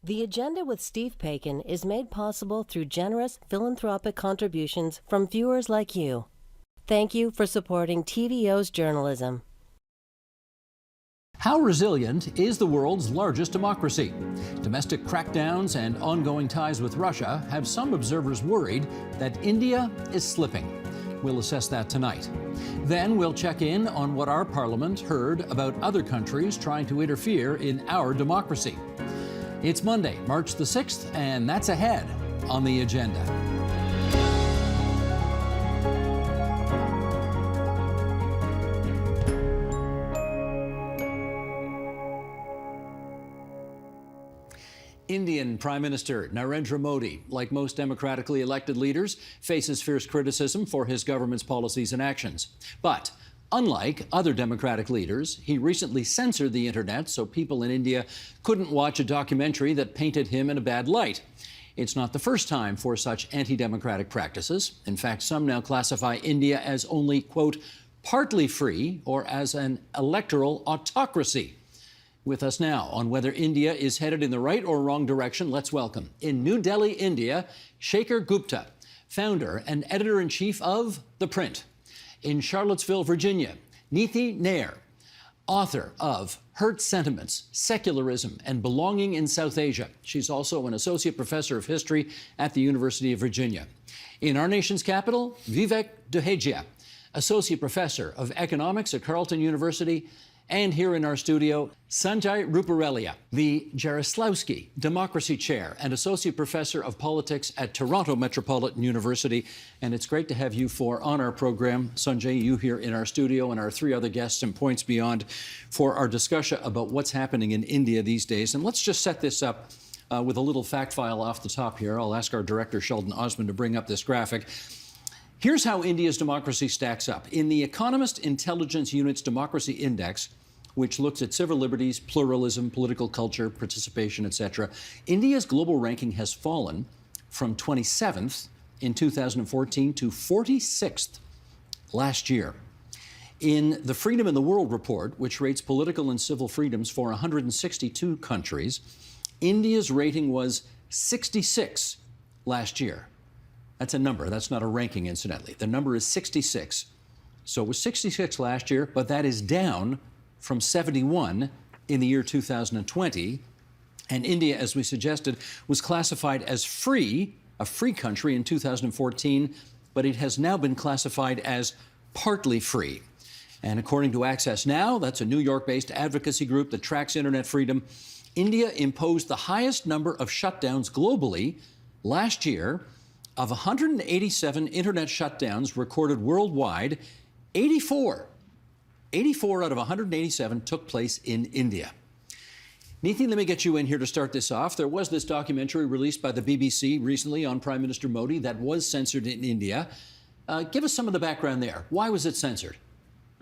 The Agenda with Steve Paikin is made possible through generous philanthropic contributions from viewers like you. Thank you for supporting TVO's journalism. How resilient is the world's largest democracy? Domestic crackdowns and ongoing ties with Russia have some observers worried that India is slipping. We'll assess that tonight. Then we'll check in on what our parliament heard about other countries trying to interfere in our democracy. It's Monday, March the 6th, and that's ahead on the agenda. Indian Prime Minister Narendra Modi, like most democratically elected leaders, faces fierce criticism for his government's policies and actions. But unlike other democratic leaders, he recently censored the internet so people in India couldn't watch a documentary that painted him in a bad light. It's not the first time for such anti-democratic practices. In fact, some now classify India as only, quote, partly free or as an electoral autocracy. With us now on whether India is headed in the right or wrong direction, let's welcome, in New Delhi, India, Shekhar Gupta, founder and editor-in-chief of The Print. In Charlottesville, Virginia, Neethi Nair, author of Hurt Sentiments, Secularism, and Belonging in South Asia. She's also an associate professor of history at the University of Virginia. In our nation's capital, Vivek Duhejia, associate professor of economics at Carleton University. And here in our studio, Sanjay Ruparelia, the Jaroslawski Democracy Chair and Associate Professor of Politics at Toronto Metropolitan University. And it's great to have you four on our program. Sanjay, you here in our studio, and our three other guests and Points Beyond for our discussion about what's happening in India these days. And let's just set this up with a little fact file off the top here. I'll ask our director, Sheldon Osmond, to bring up this graphic. Here's how India's democracy stacks up. In the Economist Intelligence Unit's Democracy Index, which looks at civil liberties, pluralism, political culture, participation, etc., India's global ranking has fallen from 27th in 2014 to 46th last year. In the Freedom in the World report, which rates political and civil freedoms for 162 countries, India's rating was 66 last year. That's a number. That's not a ranking, incidentally. The number is 66. So it was 66 last year, but that is down from 71 in the year 2020. And India, as we suggested, was classified as free, a free country in 2014, but it has now been classified as partly free. And according to Access Now, that's a New York-based advocacy group that tracks internet freedom, India imposed the highest number of shutdowns globally last year. Of 187 internet shutdowns recorded worldwide, 84 out of 187 took place in India. Neethi, let me get you in here to start this off. There was this documentary released by the BBC recently on Prime Minister Modi that was censored in India. Give us some of the background there. Why was it censored?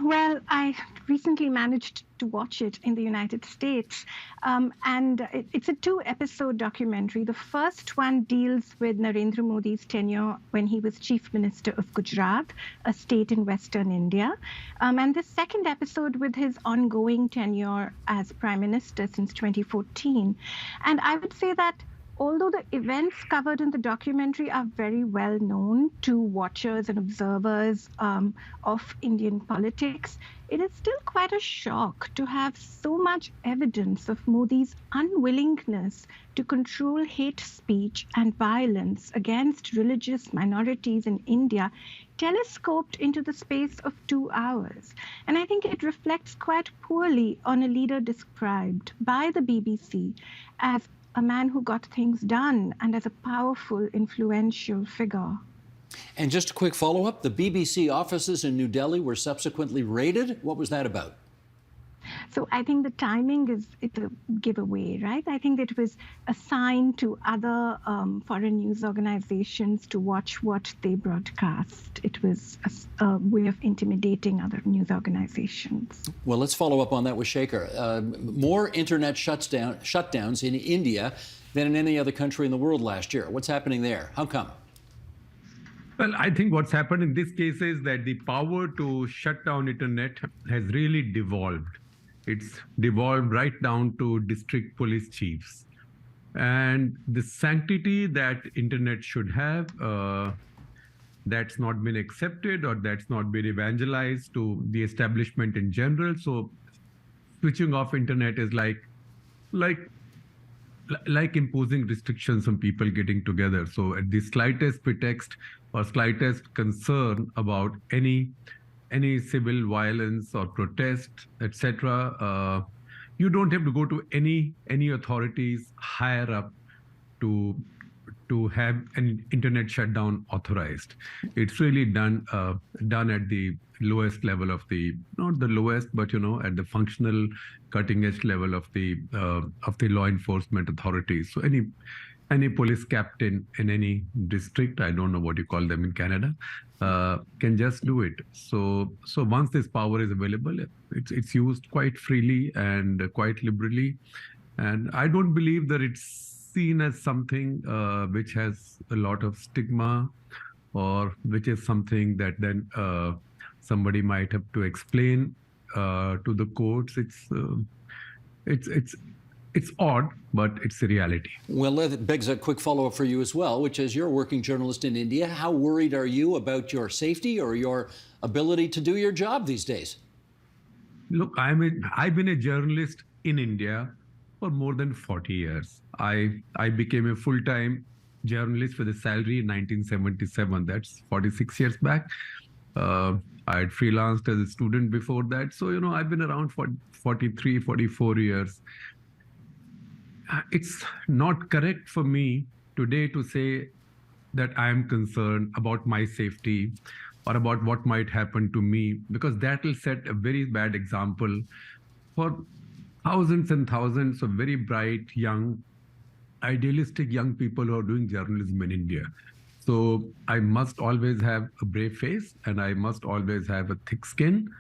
Well, I recently managed to watch it in the United States, and it's a two-episode documentary. The first one deals with Narendra Modi's tenure when he was Chief Minister of Gujarat, a state in Western India, and the second episode with his ongoing tenure as Prime Minister since 2014. And I would say that although the events covered in the documentary are very well known to watchers and observers of Indian politics, it is still quite a shock to have so much evidence of Modi's unwillingness to control hate speech and violence against religious minorities in India telescoped into the space of 2 hours. And I think it reflects quite poorly on a leader described by the BBC as a man who got things done and as a powerful, influential figure. And just a quick follow-up, the BBC offices in New Delhi were subsequently raided. What was that about? So I think the timing is a giveaway, right? I think it was assigned to other foreign news organizations to watch what they broadcast. It was a way of intimidating other news organizations. Well, let's follow up on that with Shekhar. More internet shutdowns in India than in any other country in the world last year. What's happening there? How come? Well, I think what's happened in this case is that the power to shut down internet has really devolved. It's devolved right down to district police chiefs. And the sanctity that internet should have, that's not been accepted, or that's not been evangelized to the establishment in general. So switching off internet is like imposing restrictions on people getting together. So at the slightest pretext or slightest concern about any civil violence or protest, etc., you don't have to go to any authorities higher up to have an internet shutdown authorized. It's really done at the lowest level of the, not the lowest, but at the functional cutting edge level of the law enforcement authorities. So any police captain in any district, I don't know what you call them in Canada, can just do it. So once this power is available, it's used quite freely and quite liberally. And I don't believe that it's seen as something which has a lot of stigma, or which is something that then somebody might have to explain to the courts. It's odd, but it's a reality. Well, that begs a quick follow-up for you as well, which is, you're a working journalist in India. How worried are you about your safety or your ability to do your job these days? Look, I've been a journalist in India for more than 40 years. I became a full-time journalist with a salary in 1977. That's 46 years back. I had freelanced as a student before that. So, I've been around for 43, 44 years. It's not correct for me today to say that I am concerned about my safety or about what might happen to me, because that will set a very bad example for thousands and thousands of very bright, young, idealistic young people who are doing journalism in India. So I must always have a brave face, and I must always have a thick skin,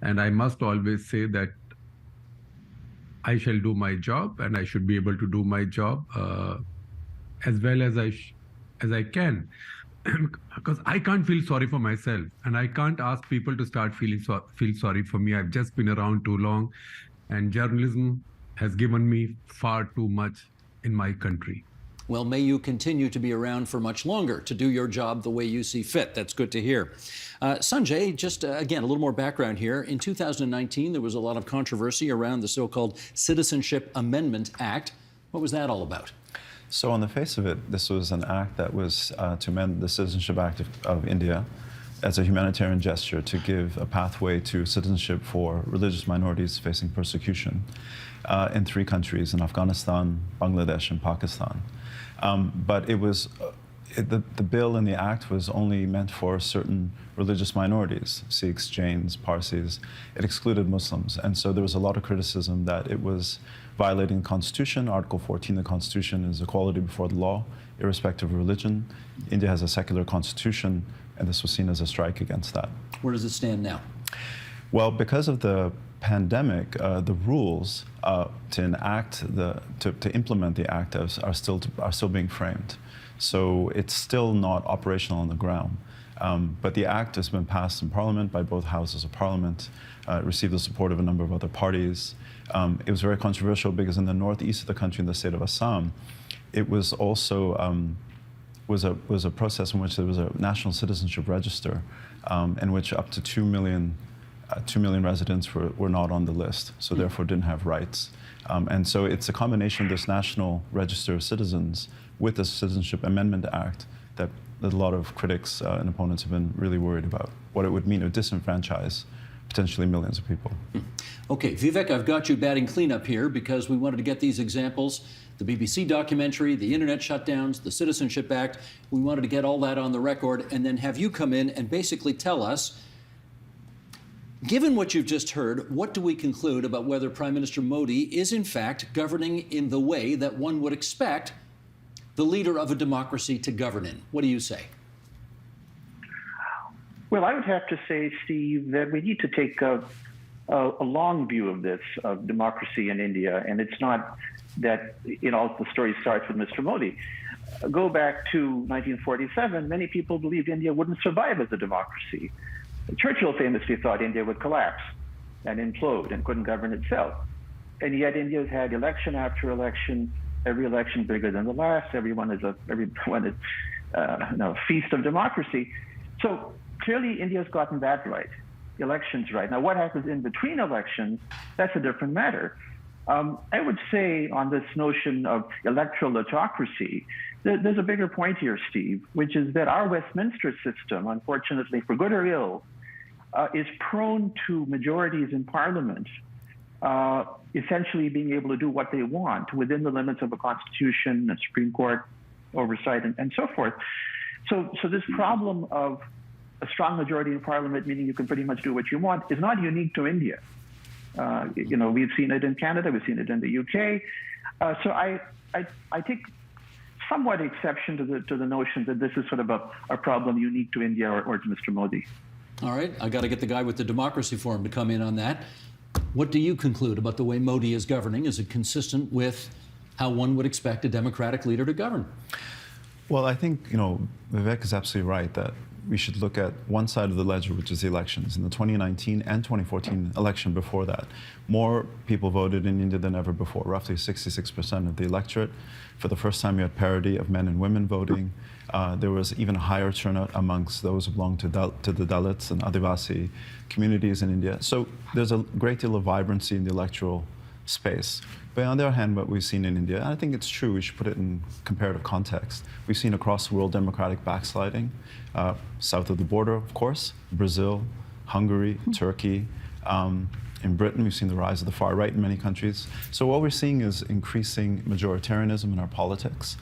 and I must always say that I shall do my job, and I should be able to do my job as well as I can. Because I can't feel sorry for myself, and I can't ask people to start feel sorry for me. I've just been around too long, and journalism has given me far too much in my country. Well, may you continue to be around for much longer to do your job the way you see fit. That's good to hear. Sanjay, just again, a little more background here. In 2019, there was a lot of controversy around the so-called Citizenship Amendment Act. What was that all about? So on the face of it, this was an act that was to amend the Citizenship Act of India as a humanitarian gesture to give a pathway to citizenship for religious minorities facing persecution in 3 countries, in Afghanistan, Bangladesh, and Pakistan. But it was, the bill and the act was only meant for certain religious minorities, Sikhs, Jains, Parsis. It excluded Muslims. And so there was a lot of criticism that it was violating the Constitution. Article 14 of the Constitution is equality before the law, irrespective of religion. India has a secular constitution, and this was seen as a strike against that. Where does it stand now? Well, because of the pandemic, the rules to implement the act are still being framed. So it's still not operational on the ground. But the act has been passed in Parliament by both houses of Parliament. It received the support of a number of other parties. It was very controversial because in the northeast of the country, in the state of Assam, it was also was a process in which there was a national citizenship register in which up to 2 million residents were not on the list, so therefore didn't have rights. And so it's a combination of this national register of citizens with the Citizenship Amendment Act that a lot of critics and opponents have been really worried about, what it would mean to disenfranchise potentially millions of people. Okay, Vivek, I've got you batting cleanup here because we wanted to get these examples, the BBC documentary, the internet shutdowns, the Citizenship Act. We wanted to get all that on the record and then have you come in and basically tell us, given what you've just heard, what do we conclude about whether Prime Minister Modi is in fact governing in the way that one would expect the leader of a democracy to govern in? What do you say? Well, I would have to say, Steve, that we need to take a long view of this, of democracy in India. And it's not that, the story starts with Mr. Modi. Go back to 1947, many people believed India wouldn't survive as a democracy. Churchill famously thought India would collapse and implode and couldn't govern itself. And yet India has had election after election, every election bigger than the last. Everyone is a feast of democracy. So clearly, India's gotten that right, elections right. Now, what happens in between elections? That's a different matter. I would say on this notion of electoral autocracy, there's a bigger point here, Steve, which is that our Westminster system, unfortunately, for good or ill, is prone to majorities in Parliament essentially being able to do what they want within the limits of a constitution, a Supreme Court oversight, and so forth. So this problem of a strong majority in Parliament, meaning you can pretty much do what you want, is not unique to India. We've seen it in Canada, we've seen it in the UK. So I take somewhat exception to the notion that this is sort of a problem unique to India or to Mr. Modi. All right, I got to get the guy with the Democracy Forum to come in on that. What do you conclude about the way Modi is governing? Is it consistent with how one would expect a democratic leader to govern? Well, I think, Vivek is absolutely right that we should look at one side of the ledger, which is the elections. In the 2019 and 2014 election before that, more people voted in India than ever before, roughly 66% of the electorate. For the first time, you had parity of men and women voting. There was even a higher turnout amongst those who belong to the Dalits and Adivasi communities in India. So there's a great deal of vibrancy in the electoral space. But on the other hand, what we've seen in India, and I think it's true, we should put it in comparative context, we've seen across the world democratic backsliding, south of the border, of course, Brazil, Hungary, Turkey. In Britain, we've seen the rise of the far right in many countries. So what we're seeing is increasing majoritarianism in our politics,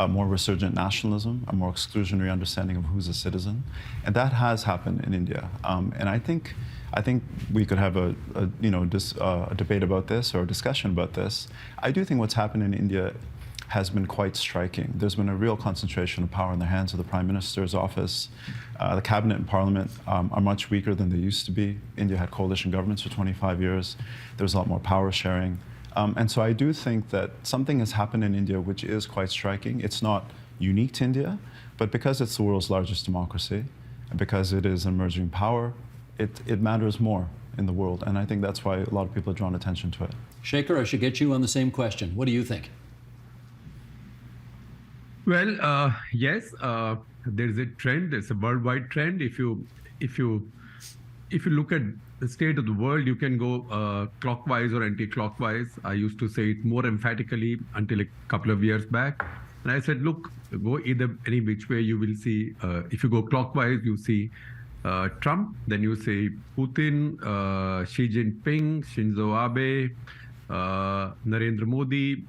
more resurgent nationalism, a more exclusionary understanding of who's a citizen. And that has happened in India. And I think we could have a debate about this or a discussion about this. I do think what's happened in India has been quite striking. There's been a real concentration of power in the hands of the Prime Minister's office. The cabinet and parliament are much weaker than they used to be. India had coalition governments for 25 years. There was a lot more power sharing. And so I do think that something has happened in India which is quite striking. It's not unique to India, but because it's the world's largest democracy, and because it is an emerging power, it matters more in the world. And I think that's why a lot of people have drawn attention to it. Shaker, I should get you on the same question. What do you think? Well, yes, there's a trend. There's a worldwide trend. If you look at the state of the world, you can go clockwise or anti-clockwise. I used to say it more emphatically until a couple of years back. And I said, look, go either any which way. You will see, if you go clockwise, you see Trump, then you see Putin, Xi Jinping, Shinzo Abe, Narendra Modi,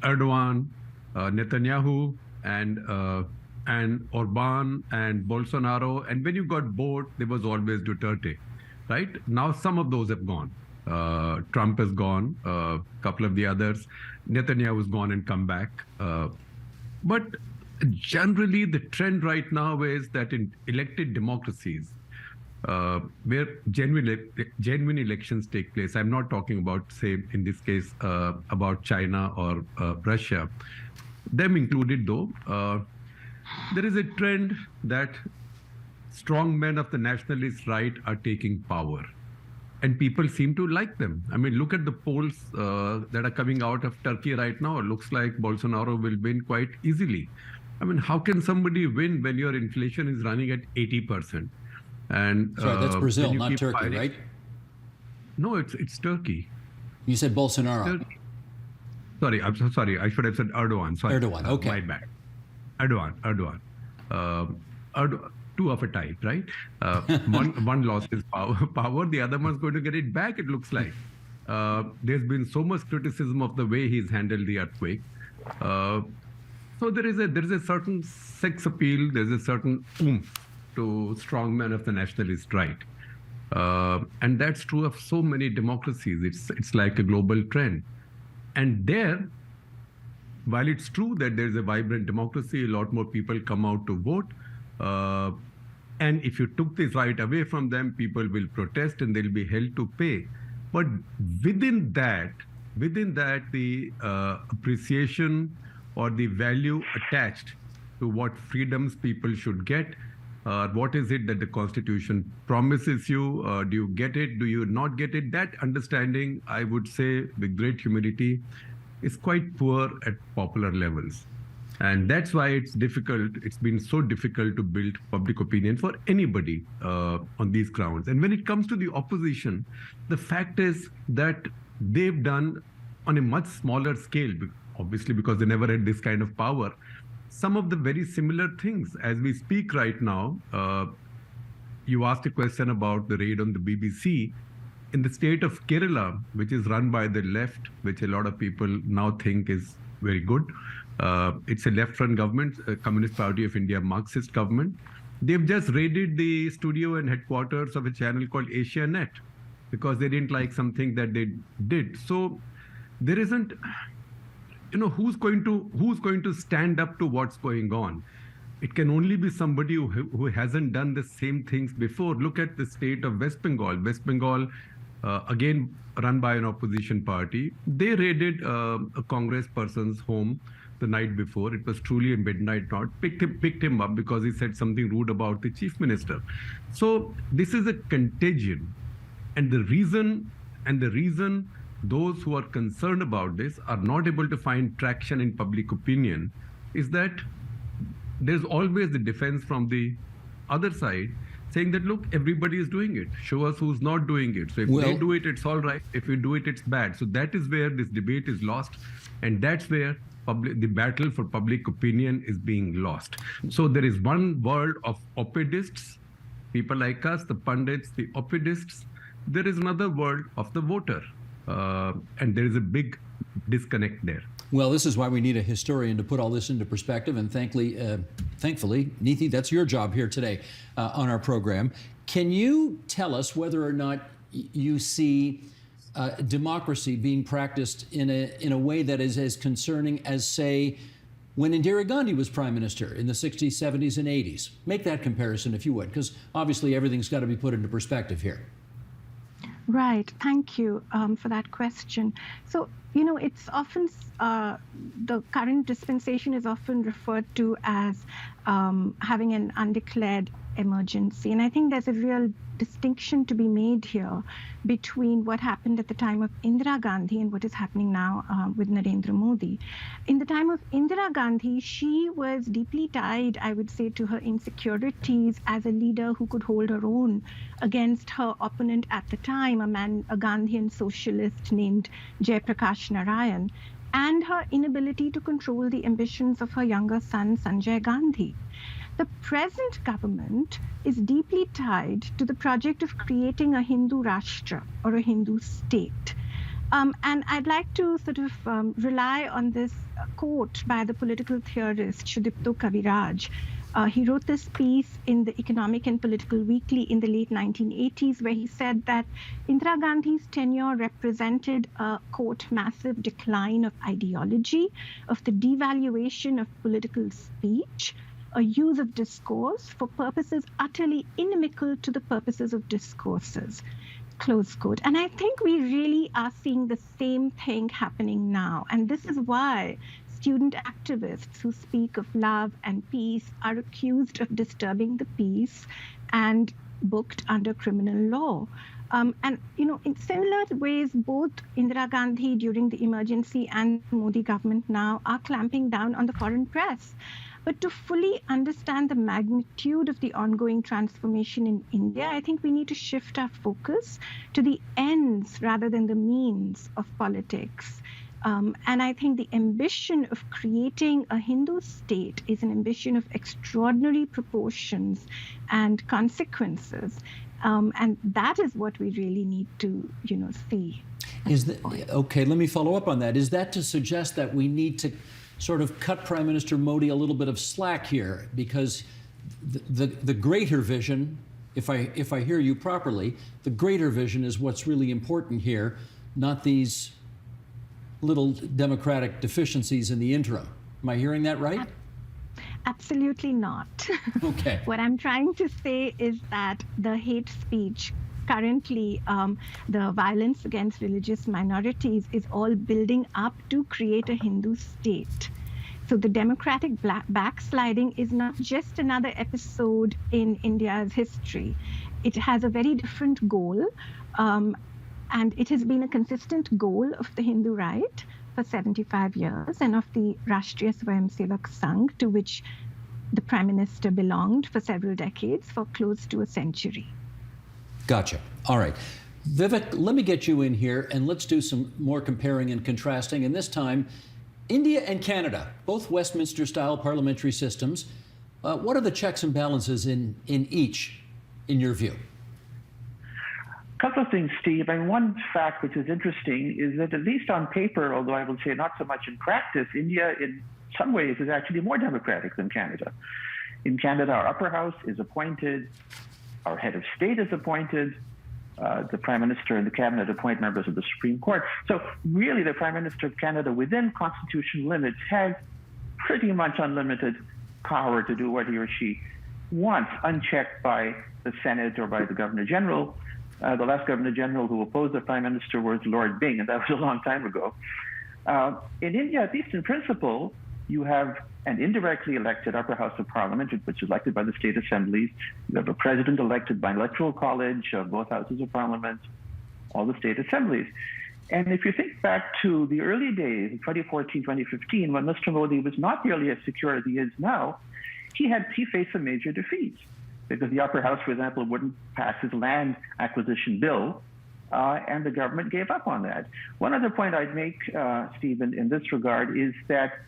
Erdogan, Netanyahu, and Orban and Bolsonaro. And when you got bored, there was always Duterte, right? Now some of those have gone. Trump has gone, a couple of the others. Netanyahu has gone and come back. But generally, the trend right now is that in elected democracies, where genuine elections take place, I'm not talking about, say, in this case, about China or Russia, them included though, there is a trend that strong men of the nationalist right are taking power. And people seem to like them. I mean, look at the polls that are coming out of Turkey right now. It looks like Bolsonaro will win quite easily. I mean, how can somebody win when your inflation is running at 80%? And sorry, that's Brazil, not Turkey, fighting, right? No, it's Turkey. You said Bolsonaro. Sorry, I'm so sorry. I should have said Erdogan. Sorry. Erdogan, okay. My bad. Erdogan. Two of a type, right? One lost his power. The other one's going to get it back, it looks like. There's been so much criticism of the way he's handled the earthquake. So there is a certain sex appeal, there's a certain oomph to strongmen of the nationalist right. And that's true of so many democracies. It's like a global trend. And there, while it's true that there's a vibrant democracy, a lot more people come out to vote. And if you took this right away from them, people will protest and they'll be held to pay. But within that, the appreciation or the value attached to what freedoms people should get, what is it that the Constitution promises you? Do you get it? Do you not get it? That understanding, I would say with great humility, is quite poor at popular levels. And that's why it's been so difficult to build public opinion for anybody on these grounds. And when it comes to the opposition, the fact is that they've done on a much smaller scale, obviously because they never had this kind of power, some of the very similar things. As we speak right now, you asked a question about the raid on the BBC. In the state of Kerala, which is run by the left, which a lot of people now think is very good, it's a left-front government, Communist Party of India, Marxist government. They've just raided the studio and headquarters of a channel called AsiaNet because they didn't like something that they did. So there isn't, who's going to stand up to what's going on? It can only be somebody who hasn't done the same things before. Look at the state of West Bengal. West Bengal, again run by an opposition party. They raided a Congress person's home the night before. It was truly a midnight knot. Picked him up because he said something rude about the chief minister. So this is a contagion, and the reason those who are concerned about this are not able to find traction in public opinion is that there's always the defense from the other side saying that, look, everybody is doing it. Show us who's not doing it. So if they do it, it's all right. If we do it, it's bad. So that is where this debate is lost. And that's where the battle for public opinion is being lost. So there is one world of op-edists, people like us, the pundits, the op-edists. There is another world of the voter. And there is a big disconnect there. Well, this is why we need a historian to put all this into perspective. And thankfully, Neethi, that's your job here today on our program. Can you tell us whether or not you see democracy being practiced in a way that is as concerning as, say, when Indira Gandhi was prime minister in the 60s, 70s, and 80s? Make that comparison, if you would, because obviously everything's got to be put into perspective here. Right. Thank you for that question. So, it's often, the current dispensation is often referred to as having an undeclared emergency. And I think there's a real distinction to be made here between what happened at the time of Indira Gandhi and what is happening now with Narendra Modi. In the time of Indira Gandhi, she was deeply tied, I would say, to her insecurities as a leader who could hold her own against her opponent at the time, a Gandhian socialist named Jayaprakash Narayan, and her inability to control the ambitions of her younger son, Sanjay Gandhi. The present government is deeply tied to the project of creating a Hindu Rashtra, or a Hindu state. And I'd like to sort of rely on this quote by the political theorist Sudipto Kaviraj. He wrote this piece in the Economic and Political Weekly in the late 1980s, where he said that Indira Gandhi's tenure represented a, quote, massive decline of ideology, of the devaluation of political speech, a use of discourse for purposes utterly inimical to the purposes of discourses, close quote. And I think we really are seeing the same thing happening now. And this is why student activists who speak of love and peace are accused of disturbing the peace and booked under criminal law. And, in similar ways, both Indira Gandhi during the emergency and Modi government now are clamping down on the foreign press. But to fully understand the magnitude of the ongoing transformation in India, I think we need to shift our focus to the ends rather than the means of politics. And I think the ambition of creating a Hindu state is an ambition of extraordinary proportions and consequences. And that is what we really need to, see. Okay, let me follow up on that. Is that to suggest that we need to sort of cut Prime Minister Modi a little bit of slack here, because the greater vision, if I hear you properly, the greater vision is what's really important here, not these little democratic deficiencies in the interim. Am I hearing that right? Absolutely not. Okay. What I'm trying to say is that the hate speech currently, the violence against religious minorities is all building up to create a Hindu state. So the democratic backsliding is not just another episode in India's history. It has a very different goal, and it has been a consistent goal of the Hindu right for 75 years and of the Rashtriya Swayamsevak Sangh, to which the Prime Minister belonged for several decades, for close to a century. Gotcha. All right. Vivek, let me get you in here and let's do some more comparing and contrasting. And this time, India and Canada, both Westminster-style parliamentary systems. What are the checks and balances in each, in your view? A couple of things, Steve. And one fact which is interesting is that, at least on paper, although I will say not so much in practice, India in some ways is actually more democratic than Canada. In Canada, our upper house is appointed, our head of state is appointed, the Prime Minister and the Cabinet appoint members of the Supreme Court. So really, the Prime Minister of Canada, within constitutional limits, has pretty much unlimited power to do what he or she wants, unchecked by the Senate or by the Governor General. The last Governor General who opposed the Prime Minister was Lord Byng, and that was a long time ago. In India, at least in principle, you have an indirectly elected upper house of parliament, which is elected by the state assemblies. You have a president elected by electoral college of both houses of parliament, all the state assemblies. And if you think back to the early days, 2014, 2015, when Mr. Modi was not nearly as secure as he is now, he faced some major defeats, because the upper house, for example, wouldn't pass his land acquisition bill, and the government gave up on that. One other point I'd make, Stephen, in this regard is that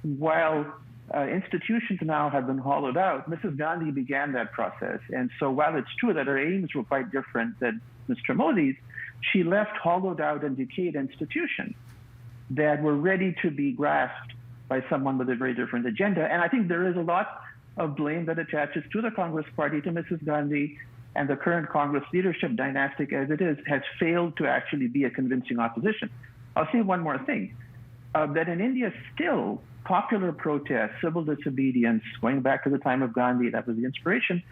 while institutions now have been hollowed out, Mrs. Gandhi began that process. And so while it's true that her aims were quite different than Mr. Modi's, she left hollowed out and decayed institutions that were ready to be grasped by someone with a very different agenda. And I think there is a lot of blame that attaches to the Congress Party, to Mrs. Gandhi, and the current Congress leadership, dynastic as it is, has failed to actually be a convincing opposition. I'll say one more thing, that in India still, popular protest, civil disobedience, going back to the time of Gandhi, that was the inspiration,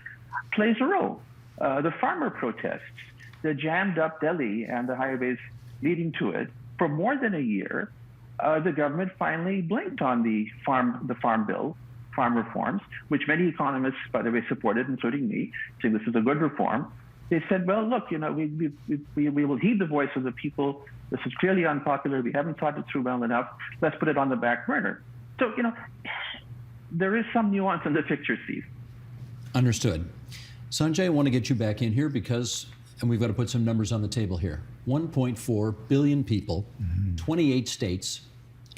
plays a role. The farmer protests that jammed up Delhi and the highways leading to it for more than a year. The government finally blinked on the farm bill, farm reforms, which many economists, by the way, supported, including me, saying this is a good reform. They said, well, look, we will heed the voice of the people. This is clearly unpopular. We haven't thought it through well enough. Let's put it on the back burner. So, there is some nuance in the picture, Steve. Understood. Sanjay, I want to get you back in here and we've got to put some numbers on the table here. 1.4 billion people, 28 states,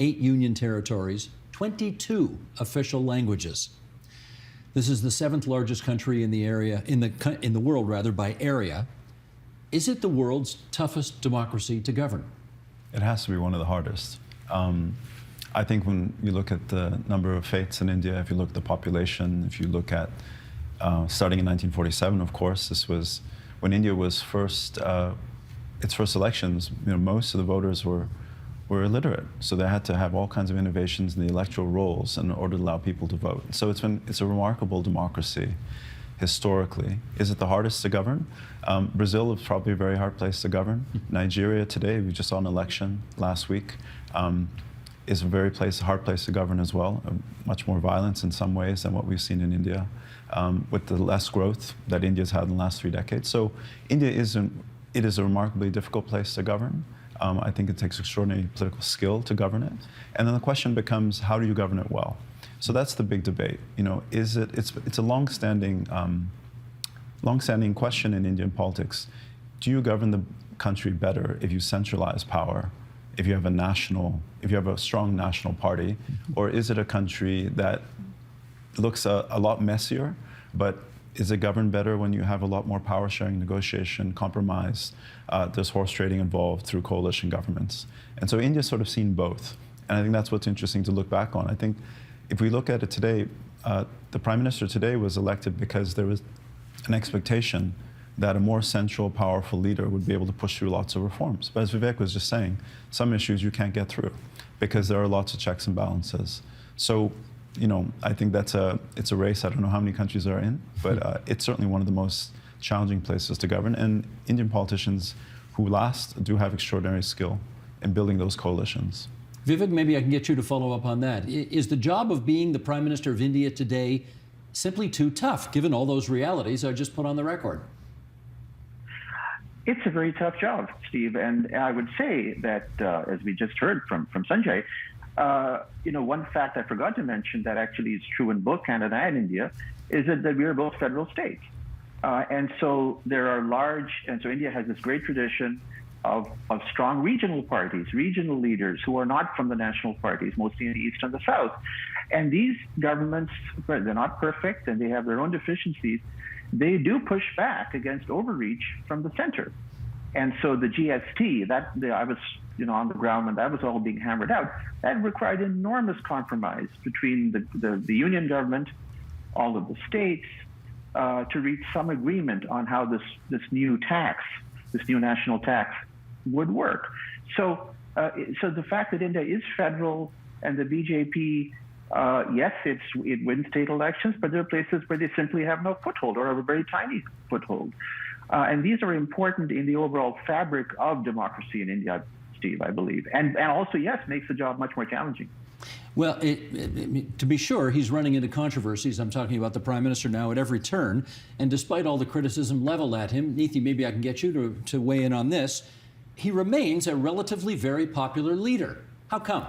8 union territories, 22 official languages. This is the 7th largest country in the area, in the world rather, by area. Is it the world's toughest democracy to govern? It has to be one of the hardest. I think when you look at the number of faiths in India, if you look at the population, if you look at starting in 1947, of course, this was when India was its first elections. Most of the voters were illiterate, so they had to have all kinds of innovations in the electoral rolls in order to allow people to vote. So it's a remarkable democracy historically. Is it the hardest to govern? Brazil is probably a very hard place to govern. Nigeria today, we just saw an election last week, is a very hard place to govern as well. Much more violence in some ways than what we've seen in India, with the less growth that India's had in the last 3 decades. So India is a remarkably difficult place to govern. I think it takes extraordinary political skill to govern it. And then the question becomes, how do you govern it well? So that's the big debate. It's a long-standing question in Indian politics. Do you govern the country better if you centralize power, if you have a strong national party, or is it a country that looks a lot messier, but is it governed better when you have a lot more power sharing, negotiation, compromise? There's horse trading involved through coalition governments. And so India's sort of seen both. And I think that's what's interesting to look back on. I think if we look at it today, the Prime Minister today was elected because there was an expectation that a more central, powerful leader would be able to push through lots of reforms. But as Vivek was just saying, some issues you can't get through because there are lots of checks and balances. So, I think it's a race I don't know how many countries are in, but it's certainly one of the most challenging places to govern. And Indian politicians who last do have extraordinary skill in building those coalitions. Vivek, maybe I can get you to follow up on that. Is the job of being the Prime Minister of India today simply too tough, given all those realities I just put on the record? It's a very tough job, Steve. And I would say that, as we just heard from Sanjay, one fact I forgot to mention that actually is true in both Canada and India is that we are both federal states. And so there are so India has this great tradition of strong regional parties, regional leaders who are not from the national parties, mostly in the East and the South. And these governments, they're not perfect and they have their own deficiencies. They do push back against overreach from the center. And so the GST, I was on the ground when that was all being hammered out, that required enormous compromise between the union government, all of the states, to reach some agreement on how this new national tax would work. So the fact that India is federal and the BJP, yes, it wins state elections, but there are places where they simply have no foothold or have a very tiny foothold. And these are important in the overall fabric of democracy in India, Steve, I believe. And also, yes, makes the job much more challenging. Well, to be sure, he's running into controversies. I'm talking about the Prime Minister now at every turn. And despite all the criticism leveled at him, Neethi, maybe I can get you to weigh in on this. He remains a relatively very popular leader. How come?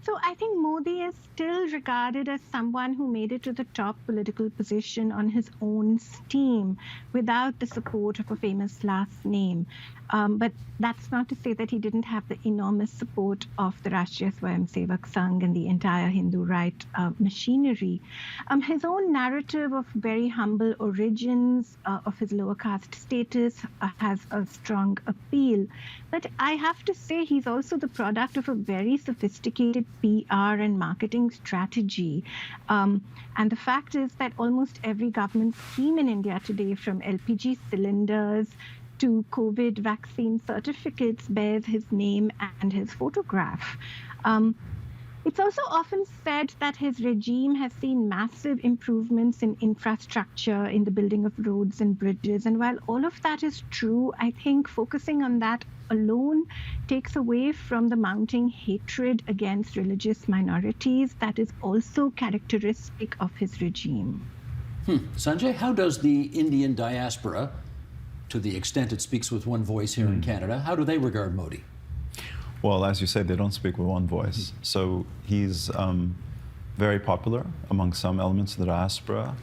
So I think Modi is still regarded as someone who made it to the top political position on his own steam without the support of a famous last name. But that's not to say that he didn't have the enormous support of the Rashtriya Swayamsevak Sangh and the entire Hindu right machinery. His own narrative of very humble origins, of his lower caste status, has a strong appeal. But I have to say he's also the product of a very sophisticated PR and marketing strategy. And the fact is that almost every government scheme in India today, from LPG cylinders to COVID vaccine certificates, bears his name and his photograph. It's also often said that his regime has seen massive improvements in infrastructure, in the building of roads and bridges. And while all of that is true, I think focusing on that alone takes away from the mounting hatred against religious minorities that is also characteristic of his regime. Sanjay, how does the Indian diaspora, to the extent it speaks with one voice here in Canada, how do they regard Modi? Well, as you say, they don't speak with one voice. So he's very popular among some elements of the diaspora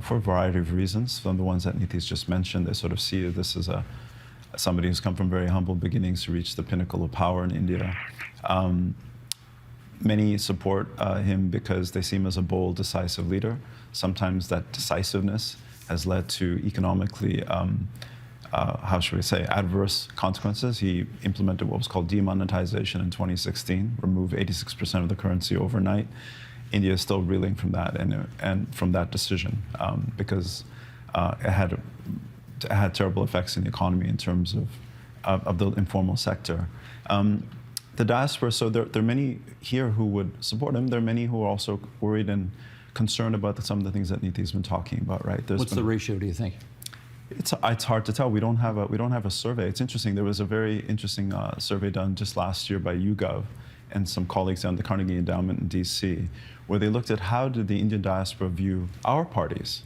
for a variety of reasons. From the ones that Neethi's just mentioned, they sort of see this as somebody who's come from very humble beginnings to reach the pinnacle of power in India. Many support him because they see him as a bold, decisive leader. Sometimes that decisiveness has led to economically, how should we say, adverse consequences. He implemented what was called demonetization in 2016, removed 86% of the currency overnight. India is still reeling from that and from that decision because it had terrible effects in the economy in terms of the informal sector. The diaspora, so there are many here who would support him. There are many who are also worried and concerned about some of the things that Neethi's been talking about, right? What's the ratio, do you think? It's hard to tell. We don't have a survey. It's interesting. There was a very interesting survey done just last year by YouGov and some colleagues down at the Carnegie Endowment in DC, where they looked at how did the Indian diaspora view our parties.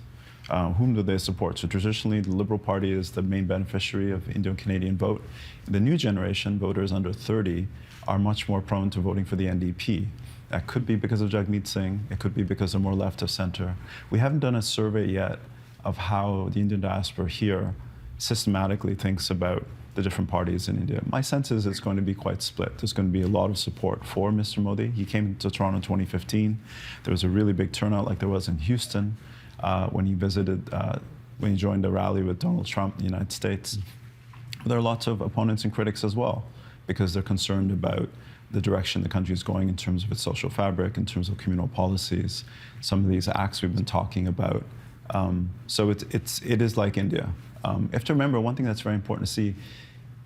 Whom do they support? So traditionally, the Liberal Party is the main beneficiary of Indo-Canadian vote. The new generation, voters under 30, are much more prone to voting for the NDP. That could be because of Jagmeet Singh. It could be because they're more left of center. We haven't done a survey yet of how the Indian diaspora here systematically thinks about the different parties in India. My sense is it's going to be quite split. There's going to be a lot of support for Mr. Modi. He came to Toronto in 2015. There was a really big turnout like there was in Houston when he visited, when he joined a rally with Donald Trump in the United States. There are lots of opponents and critics as well, because they're concerned about the direction the country is going in terms of its social fabric, in terms of communal policies, some of these acts we've been talking about. So it is like India. You have to remember one thing that's very important to see.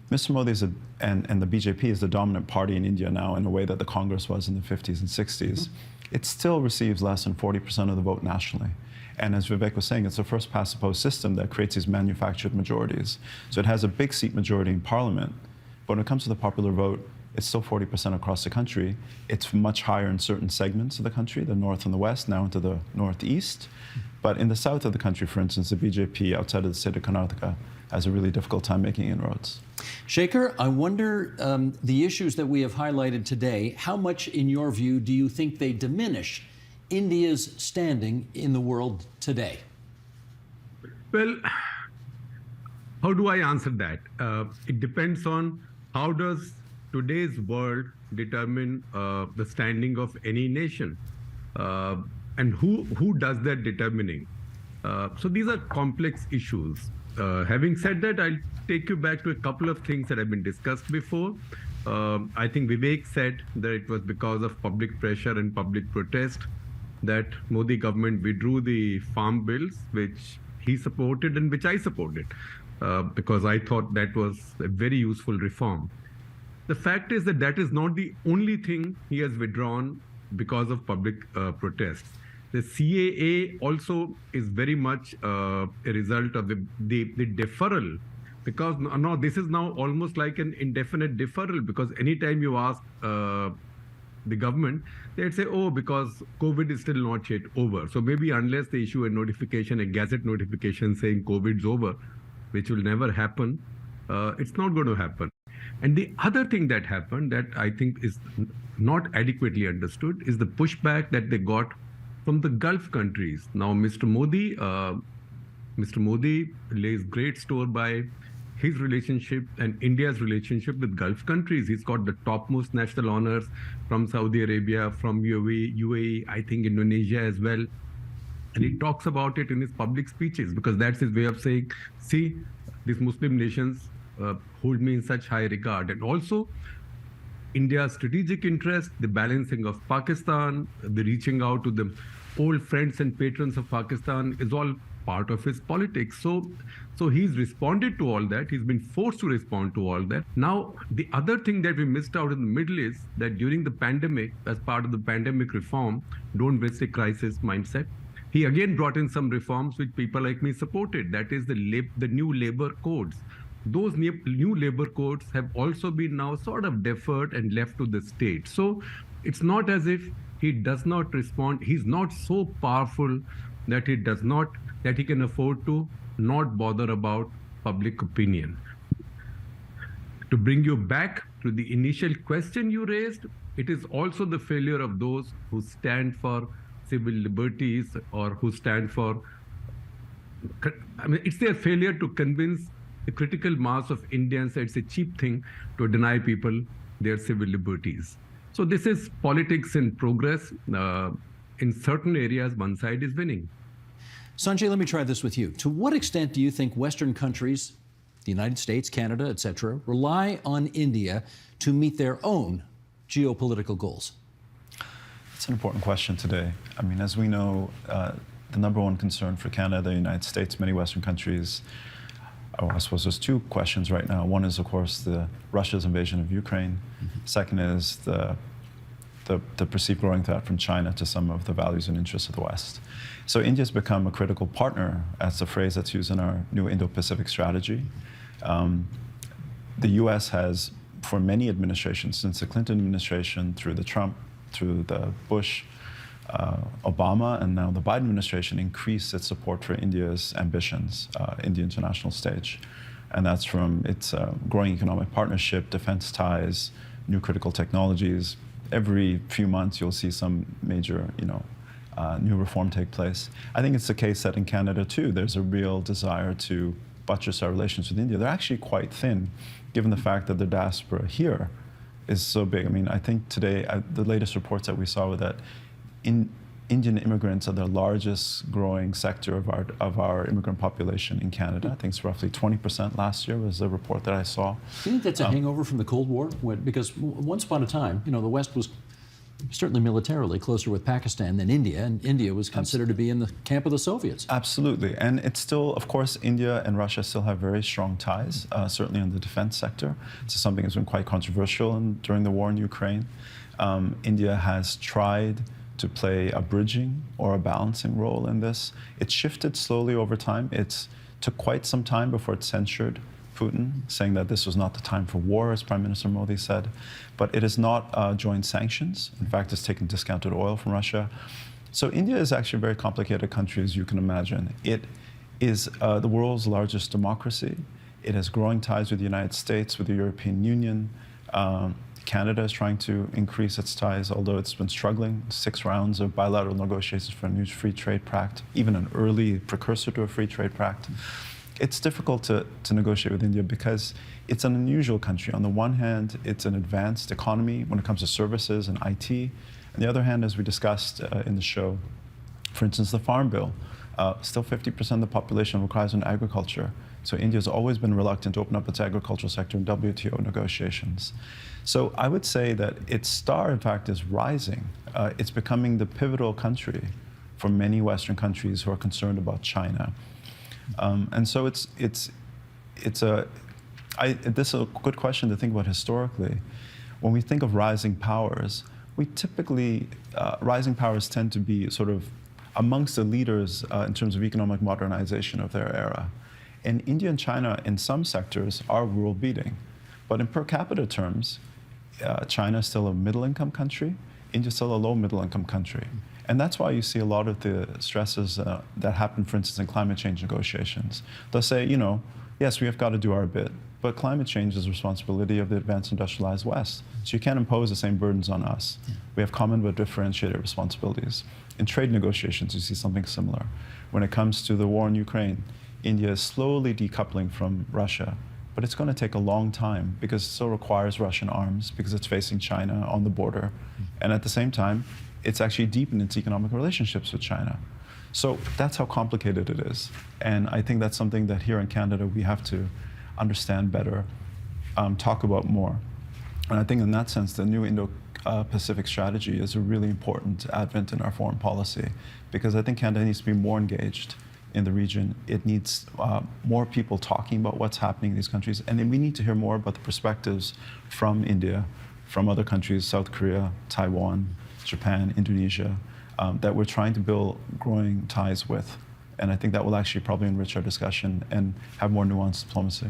Mr. Modi and the BJP is the dominant party in India now in a way that the Congress was in the 50s and 60s. It still receives less than 40% of the vote nationally. And as Vivek was saying, it's the first past the post system that creates these manufactured majorities. So it has a big seat majority in parliament, but when it comes to the popular vote, it's still 40% across the country. It's much higher in certain segments of the country, the north and the west, now into the northeast. But in the south of the country, for instance, the BJP outside of the state of Karnataka has a really difficult time making inroads. Shekhar, I wonder the issues that we have highlighted today, how much, in your view, do you think they diminish India's standing in the world today? Well, how do I answer that? It depends on how does today's world determine the standing of any nation, and who does that determining. So these are complex issues. Having said that, I'll take you back to a couple of things that have been discussed before. I think Vivek said that it was because of public pressure and public protest that Modi government withdrew the farm bills, which he supported and which I supported, because I thought that was a very useful reform. The fact is that that is not the only thing he has withdrawn because of public protests. The CAA also is very much a result of the deferral, because now this is now almost like an indefinite deferral, because anytime you ask the government, they'd say, oh, because COVID is still not yet over. So maybe unless they issue a notification, a gazette notification saying COVID's over, which will never happen, it's not going to happen. And the other thing that happened that I think is not adequately understood is the pushback that they got from the Gulf countries. Now, Mr. Modi lays great store by his relationship and India's relationship with Gulf countries. He's got the topmost national honors from Saudi Arabia, from UAE, I think Indonesia as well. And he talks about it in his public speeches, because that's his way of saying, see, these Muslim nations hold me in such high regard. And also, India's strategic interest, the balancing of Pakistan, the reaching out to the old friends and patrons of Pakistan is all part of his politics. So he's responded to all that. He's been forced to respond to all that. Now, the other thing that we missed out in the middle is that during the pandemic, as part of the pandemic reform, don't waste a crisis mindset, he again brought in some reforms which people like me supported. That is the new labor codes. Those new labor codes have also been now sort of deferred and left to the state. So it's not as if he does not respond. He's not so powerful that he can afford to not bother about public opinion. To bring you back to the initial question you raised, it is also the failure of those who stand for civil liberties or who stand for, it's their failure to convince the critical mass of Indians that it's a cheap thing to deny people their civil liberties. So this is politics in progress. In certain areas, one side is winning. Sanjay, let me try this with you. To what extent do you think Western countries, the United States, Canada, et cetera, rely on India to meet their own geopolitical goals? It's an important question today. I mean, as we know, the number one concern for Canada, the United States, many Western countries, I suppose there's two questions right now. One is, of course, Russia's invasion of Ukraine. Second is the perceived growing threat from China to some of the values and interests of the West. So India's become a critical partner. That's a phrase that's used in our new Indo-Pacific strategy. The US has, for many administrations, since the Clinton administration, through the Trump, through the Bush, Obama, and now the Biden administration, increased its support for India's ambitions in the international stage. And that's from its growing economic partnership, defense ties, new critical technologies. Every few months, you'll see some major, new reform take place. I think it's the case that in Canada, too, there's a real desire to buttress our relations with India. They're actually quite thin, given the fact that the diaspora here is so big. I mean, I think today, the latest reports that we saw were that Indian immigrants are the largest growing sector of our immigrant population in Canada. I think it's roughly 20% last year was the report that I saw. Do you think that's a hangover from the Cold War? Because once upon a time, the West was certainly militarily closer with Pakistan than India, and India was considered to be in the camp of the Soviets. Absolutely. And it's still, of course, India and Russia still have very strong ties, certainly in the defense sector. It's something that's been quite controversial during the war in Ukraine. India has tried to play a bridging or a balancing role in this. It shifted slowly over time. It took quite some time before it censured Putin, saying that this was not the time for war, as Prime Minister Modi said. But it has not joined sanctions. In fact, it's taken discounted oil from Russia. So India is actually a very complicated country, as you can imagine. It is the world's largest democracy. It has growing ties with the United States, with the European Union. Canada is trying to increase its ties, although it's been struggling. 6 rounds of bilateral negotiations for a new free trade pact, even an early precursor to a free trade pact. It's difficult to negotiate with India because it's an unusual country. On the one hand, it's an advanced economy when it comes to services and IT. On the other hand, as we discussed in the show, for instance, the Farm Bill, still 50% of the population requires on agriculture. So India has always been reluctant to open up its agricultural sector in WTO negotiations. So I would say that its star, in fact, is rising. It's becoming the pivotal country for many Western countries who are concerned about China. And so this is a good question to think about historically. When we think of rising powers, we typically, rising powers tend to be sort of amongst the leaders in terms of economic modernization of their era. And India and China, in some sectors, are world-beating. But in per capita terms, China is still a middle-income country, India is still a low-middle-income country. And that's why you see a lot of the stresses that happen, for instance, in climate change negotiations. They'll say, you know, yes, we have got to do our bit, but climate change is the responsibility of the advanced industrialized West. So you can't impose the same burdens on us. Yeah. We have common but differentiated responsibilities. In trade negotiations, you see something similar. When it comes to the war in Ukraine, India is slowly decoupling from Russia, but it's going to take a long time because it still requires Russian arms because it's facing China on the border. And at the same time, it's actually deepened its economic relationships with China. So that's how complicated it is. And I think that's something that here in Canada we have to understand better, talk about more. And I think in that sense, the new Indo-Pacific strategy is a really important advent in our foreign policy because I think Canada needs to be more engaged in the region. It needs more people talking about what's happening in these countries. And then we need to hear more about the perspectives from India, from other countries, South Korea, Taiwan, Japan, Indonesia, that we're trying to build growing ties with. And I think that will actually probably enrich our discussion and have more nuanced diplomacy.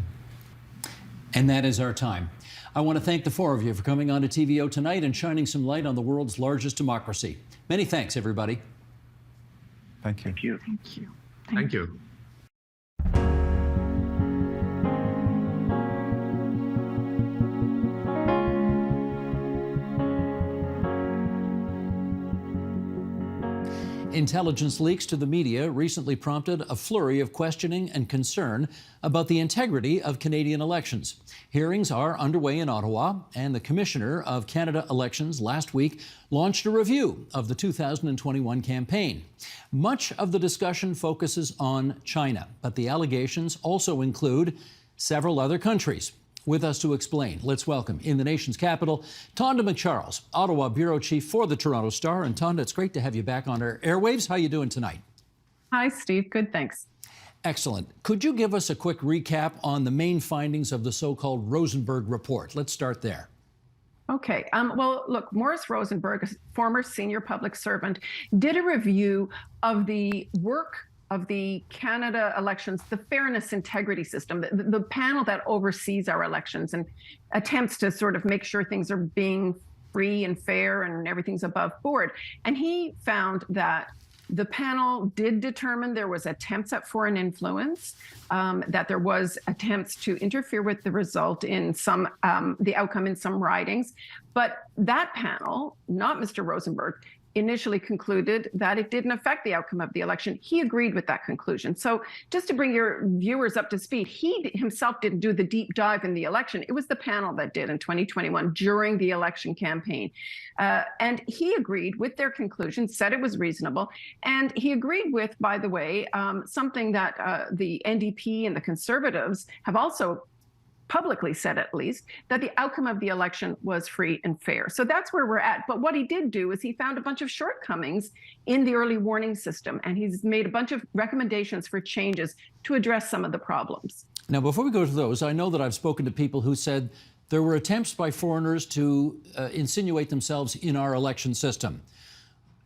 And that is our time. I want to thank the 4 of you for coming on to TVO tonight and shining some light on the world's largest democracy. Many thanks, everybody. Thank you. Thank you. Thank you. Thank you. Intelligence leaks to the media recently prompted a flurry of questioning and concern about the integrity of Canadian elections. Hearings are underway in Ottawa, and the Commissioner of Canada Elections last week launched a review of the 2021 campaign. Much of the discussion focuses on China, but the allegations also include several other countries. With us to explain, let's welcome in the nation's capital, Tonda MacCharles, Ottawa Bureau Chief for the Toronto Star. And Tonda, it's great to have you back on our airwaves. How are you doing tonight? Hi, Steve. Good, thanks. Excellent. Could you give us a quick recap on the main findings of the so-called Rosenberg report? Let's start there. Okay. Well, look, Morris Rosenberg, a former senior public servant, did a review of the work of the Canada elections, the fairness integrity system, the panel that oversees our elections and attempts to sort of make sure things are being free and fair and everything's above board. And he found that the panel did determine there was attempts at foreign influence, that there was attempts to interfere with the result in some, the outcome in some ridings. But that panel, not Mr. Rosenberg, initially concluded that it didn't affect the outcome of the election. He agreed with that conclusion. So just to bring your viewers up to speed, he himself didn't do the deep dive in the election. It was the panel that did in 2021 during the election campaign. And he agreed with their conclusion, said it was reasonable. And he agreed with, by the way, something that the NDP and the Conservatives have also publicly said, at least, that the outcome of the election was free and fair. So that's where we're at. But what he did do is he found a bunch of shortcomings in the early warning system, and he's made a bunch of recommendations for changes to address some of the problems. Now, before we go to those, I know that I've spoken to people who said there were attempts by foreigners to insinuate themselves in our election system.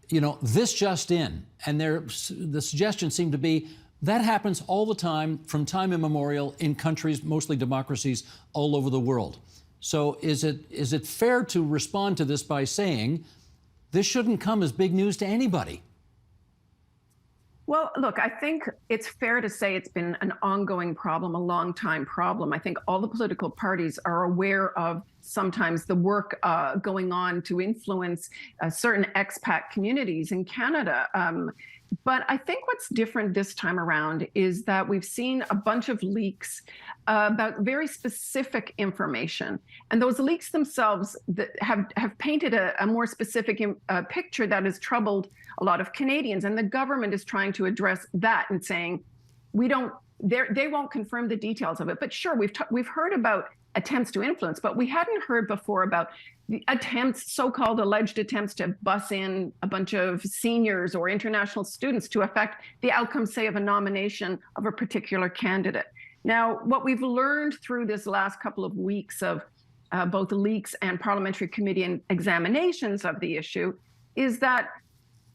You know, this just in, and the suggestion seemed to be that happens all the time, from time immemorial, in countries, mostly democracies, all over the world. So is it fair to respond to this by saying this shouldn't come as big news to anybody? Well, look, I think it's fair to say it's been an ongoing problem, a long time problem. I think all the political parties are aware of sometimes the work going on to influence certain expat communities in Canada. But I think what's different this time around is that we've seen a bunch of leaks about very specific information. And those leaks themselves that have painted a more specific picture that has troubled a lot of Canadians. And the government is trying to address that and saying, they won't confirm the details of it. But sure, we've heard about attempts to influence, but we hadn't heard before about the attempts, so-called alleged attempts to bus in a bunch of seniors or international students to affect the outcome, say, of a nomination of a particular candidate. Now, what we've learned through this last couple of weeks of both leaks and parliamentary committee examinations of the issue is that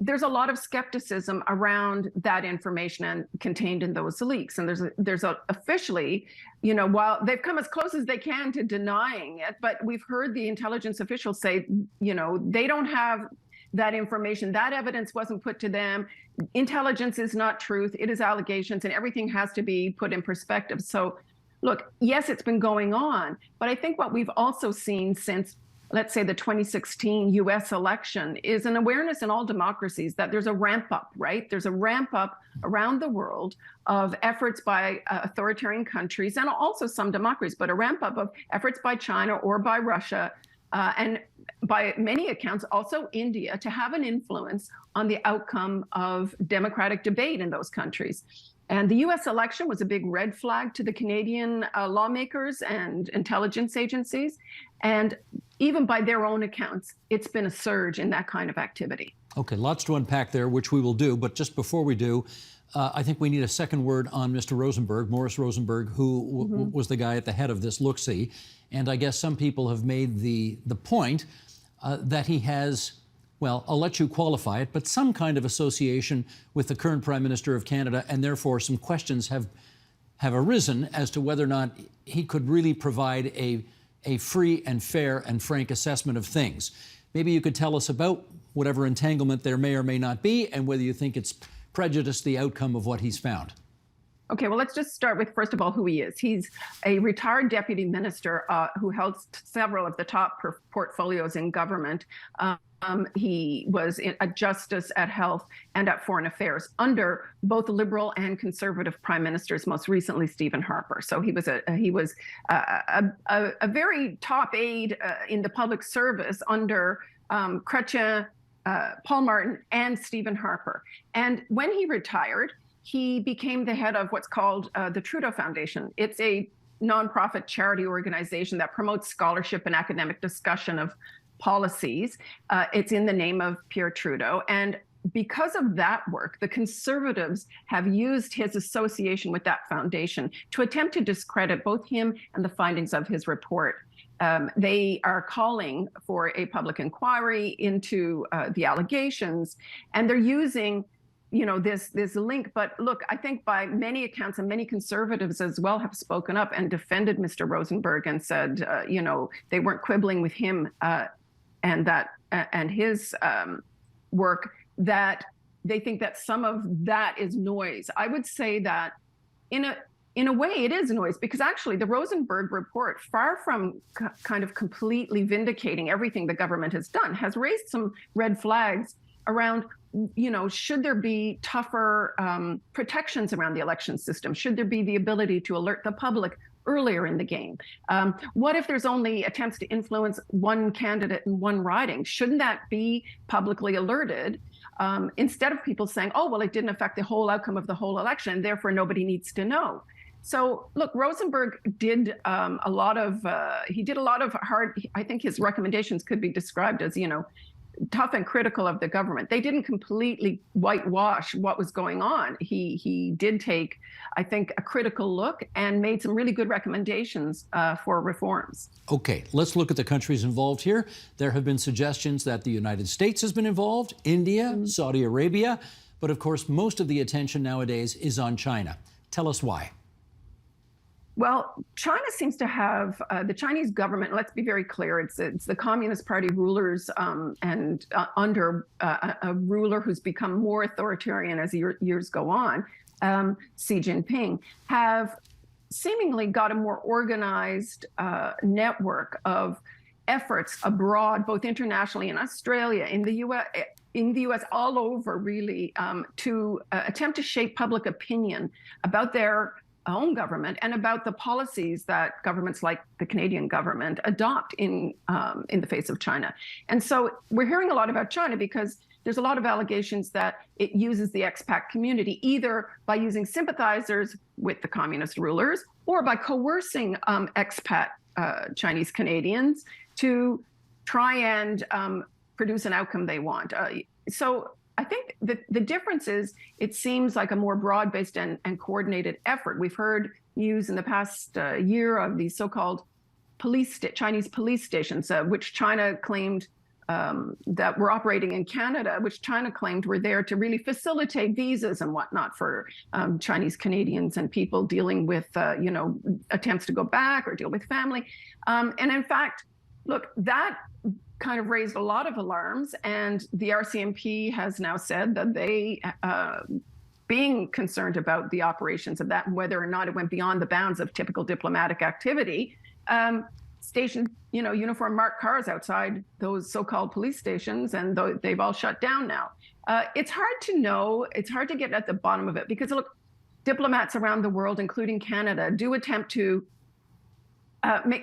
there's a lot of skepticism around that information and contained in those leaks. And there's officially, while they've come as close as they can to denying it, but we've heard the intelligence officials say, they don't have that information. That evidence wasn't put to them. Intelligence is not truth. It is allegations, and everything has to be put in perspective. So look, yes, it's been going on, but I think what we've also seen since, let's say, the 2016 US election is an awareness in all democracies that there's a ramp up, right? There's a ramp up around the world of efforts by authoritarian countries and also some democracies, but a ramp up of efforts by China or by Russia and by many accounts, also India, to have an influence on the outcome of democratic debate in those countries. And the US election was a big red flag to the Canadian lawmakers and intelligence agencies. And even by their own accounts, it's been a surge in that kind of activity. Okay, lots to unpack there, which we will do. But just before we do, I think we need a second word on Mr. Rosenberg, Morris Rosenberg, who was the guy at the head of this look-see. And I guess some people have made the point that he has, well, I'll let you qualify it, but some kind of association with the current Prime Minister of Canada, and therefore some questions have arisen as to whether or not he could really provide a free and fair and frank assessment of things. Maybe you could tell us about whatever entanglement there may or may not be, and whether you think it's prejudiced the outcome of what he's found. Okay, well, let's just start with, first of all, who he is. He's a retired deputy minister who held several of the top portfolios in government. He was a justice at health and at foreign affairs under both Liberal and Conservative prime ministers, most recently Stephen Harper. So he was a very top aide in the public service under Chrétien, Paul Martin, and Stephen Harper. And when he retired, he became the head of what's called the Trudeau Foundation. It's a nonprofit charity organization that promotes scholarship and academic discussion of policies. It's in the name of Pierre Trudeau. And because of that work, the Conservatives have used his association with that foundation to attempt to discredit both him and the findings of his report. They are calling for a public inquiry into the allegations, and they're using this link. But look, I think by many accounts, and many Conservatives as well have spoken up and defended Mr. Rosenberg and said, they weren't quibbling with him and his work, that they think that some of that is noise. I would say that in a way it is noise, because actually the Rosenberg report, far from kind of completely vindicating everything the government has done, has raised some red flags around, should there be tougher protections around the election system? Should there be the ability to alert the public earlier in the game? What if there's only attempts to influence one candidate in one riding? Shouldn't that be publicly alerted? Instead of people saying, oh, well, it didn't affect the whole outcome of the whole election, therefore nobody needs to know. So look, Rosenberg did a lot of hard, I think his recommendations could be described as, tough and critical of the government. They didn't completely whitewash what was going on. He did take, I think, a critical look and made some really good recommendations for reforms. Okay, let's look at the countries involved here. There have been suggestions that the United States has been involved, India, Saudi Arabia, but of course most of the attention nowadays is on China. Tell us why. Well, China seems to have the Chinese government. Let's be very clear: it's the Communist Party rulers and under a ruler who's become more authoritarian as years go on, Xi Jinping, have seemingly got a more organized network of efforts abroad, both internationally in Australia, in the U.S., all over, really, to attempt to shape public opinion about their own government and about the policies that governments like the Canadian government adopt in the face of China. And so we're hearing a lot about China because there's a lot of allegations that it uses the expat community either by using sympathizers with the communist rulers or by coercing expat Chinese Canadians to try and produce an outcome they want. So I think the difference is it seems like a more broad-based and coordinated effort. We've heard news in the past year of these so-called Chinese police stations, which China claimed that were operating in Canada, which China claimed were there to really facilitate visas and whatnot for Chinese Canadians and people dealing with, attempts to go back or deal with family. And in fact, look, that kind of raised a lot of alarms, and the RCMP has now said that they, being concerned about the operations of that and whether or not it went beyond the bounds of typical diplomatic activity, stationed, uniform marked cars outside those so-called police stations, and they've all shut down now. It's hard to know. It's hard to get at the bottom of it because, look, diplomats around the world, including Canada, do attempt to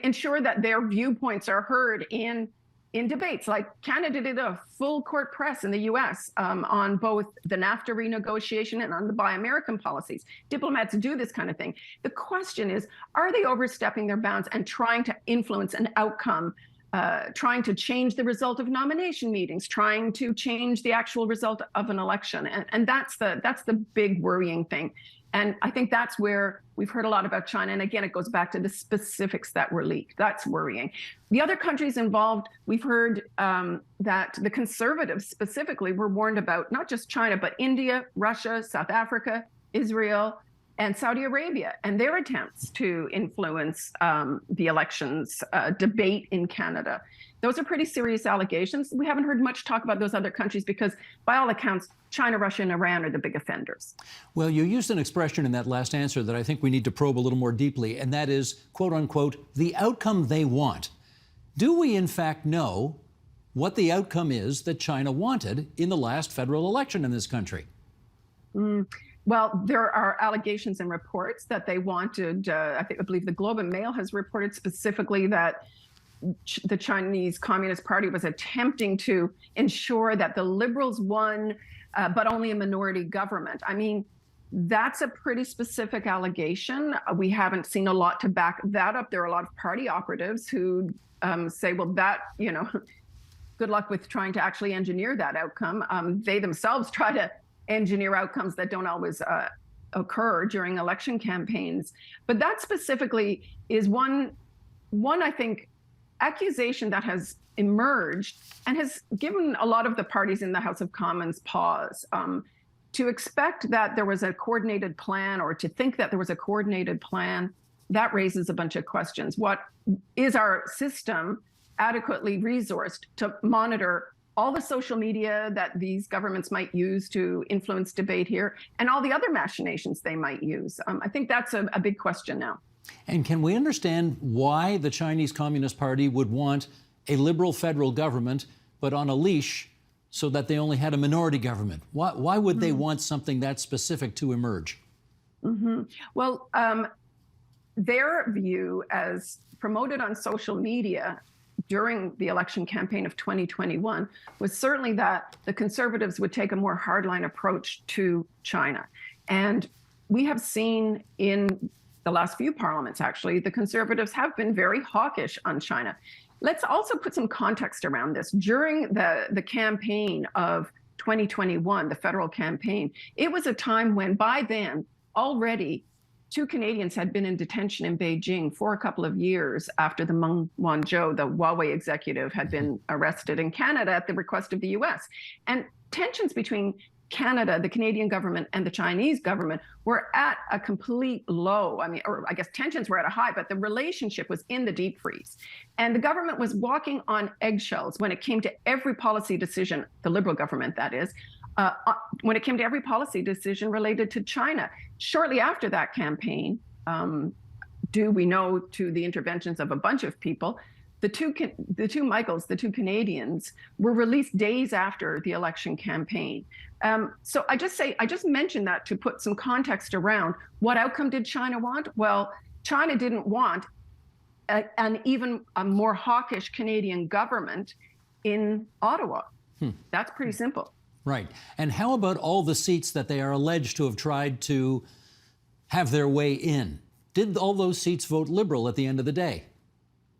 ensure that their viewpoints are heard in debates. Like Canada did a full court press in the U.S. On both the NAFTA renegotiation and on the Buy American policies. Diplomats do this kind of thing. The question is, are they overstepping their bounds and trying to influence an outcome, trying to change the result of nomination meetings, trying to change the actual result of an election? And that's the big worrying thing. And I think that's where we've heard a lot about China. And again, it goes back to the specifics that were leaked. That's worrying. The other countries involved, we've heard that the conservatives specifically were warned about not just China, but India, Russia, South Africa, Israel, and Saudi Arabia, and their attempts to influence the elections debate in Canada. Those are pretty serious allegations. We haven't heard much talk about those other countries because, by all accounts, China, Russia, and Iran are the big offenders. Well, you used an expression in that last answer that I think we need to probe a little more deeply, and that is, quote unquote, the outcome they want. Do we, in fact, know what the outcome is that China wanted in the last federal election in this country? Well, there are allegations and reports that they wanted, I believe the Globe and Mail has reported specifically that the Chinese Communist Party was attempting to ensure that the Liberals won, but only a minority government. I mean, that's a pretty specific allegation. We haven't seen a lot to back that up. There are a lot of party operatives who say, well, that, good luck with trying to actually engineer that outcome. They themselves try to engineer outcomes that don't always occur during election campaigns. But that specifically is one, I think, accusation that has emerged and has given a lot of the parties in the House of Commons pause. To expect that there was a coordinated plan or to think that there was a coordinated plan, that raises a bunch of questions. What is our system adequately resourced to monitor all the social media that these governments might use to influence debate here and all the other machinations they might use? I think that's a big question now. And can we understand why the Chinese Communist Party would want a liberal federal government, but on a leash so that they only had a minority government? Why would they want something that specific to emerge? Well, their view, as promoted on social media during the election campaign of 2021, was certainly that the conservatives would take a more hardline approach to China. And we have seen in the last few parliaments, actually, the conservatives have been very hawkish on China. Let's also put some context around this. During the campaign of 2021, the federal campaign, it was a time when by then already 2 Canadians had been in detention in Beijing for a couple of years after the Meng Wanzhou, the Huawei executive, had been arrested in Canada at the request of the US. And tensions between Canada, the Canadian government, and the Chinese government were at a complete low. I mean, or I guess tensions were at a high, but the relationship was in the deep freeze. And the government was walking on eggshells when it came to every policy decision, the Liberal government, that is, when it came to every policy decision related to China. Shortly after that campaign, due, we know, to the interventions of a bunch of people, the two Michaels, the two Canadians, were released days after the election campaign. So I just mentioned that to put some context around what outcome did China want? Well, China didn't want an even a more hawkish Canadian government in Ottawa. That's pretty simple. Right. And how about all the seats that they are alleged to have tried to have their way in? Did all those seats vote Liberal at the end of the day?